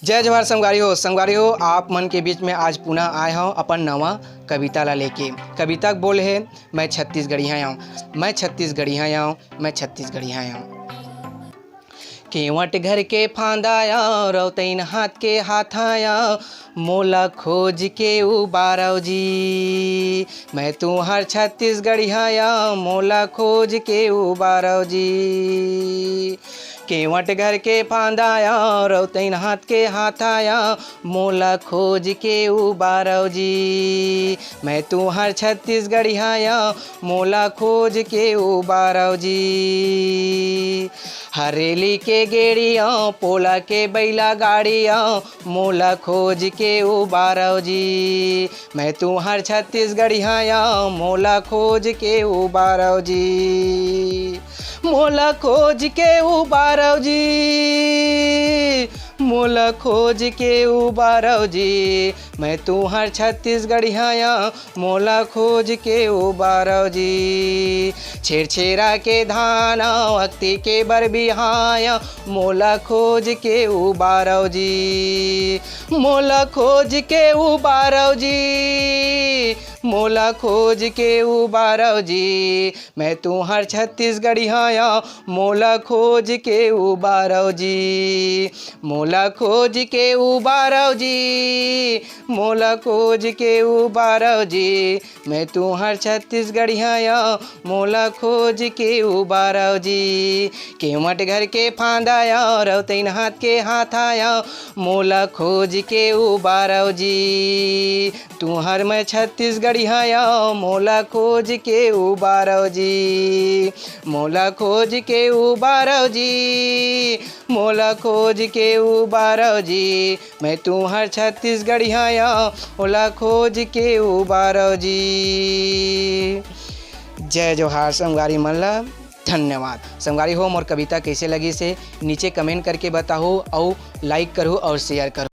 जय जवाहर संगवारी हो आप मन के बीच में आज पुनः आए हूँ अपन नवा कविता ला लेके। कविता बोल है मैं छत्तीसगढ़िया आऊँ, मैं छत्तीसगढ़िया आऊँ, मैं छत्तीसगढ़िया आऊँ। केवट घर के फांदाया रौतैन हाथ के हाथाया मोला खोज के उबारव जी। मैं तुहर छत्तीसगढ़िया मोला खोज के उबारव जी। केवट घर के फांदाया रौतैन हाथ के हाथाया मोला खोज के उबारव जी। मैं तुहर छत्तीसगढ़िया मोला खोज के उबारव जी। हरेली के गेड़िया पोला के बैला गाड़िया मोला खोज के उबारव जी। मैं तुहर छत्तीसगढ़िया मोला खोज के उबारव जी। मोला खोज के उबारव जी, मोला खोज के उबारव जी। मैं तुहर छत्तीसगढ़िया मोला खोज के उबारव जी। छेरछेरा के धान अक्ति के बर बिहाया मोला खोज के उबारव जी। मोला खोज के उबारव जी, मोला खोज के उबारव जी। मैं तुहर छत्तीसगढ़िया मोला खोज के उबारव जी। मोला खोज के उबारव जी, मोला खोज के उबारव जी। मैं तुहर छत्तीसगढ़िया मोला खोज के उबारव जी। केवट घर के फांदाया रौतैन हाथ के हाथाया मोला खोज के उबारव जी। तुहर मैं छत्तीसगढ़िया मोला खोज के उबारव जी। मोला खोज के उबारव जी, मोला खोज के उबारव जी। मैं तुहर छत्तीसगढ़िया मोला खोज के उबारव जी। जय जोहार संगवारी मन ला धन्यवाद। संगवारी हो मोर कविता कैसे लगी से नीचे कमेंट करके बताओ और लाइक करो और शेयर करो।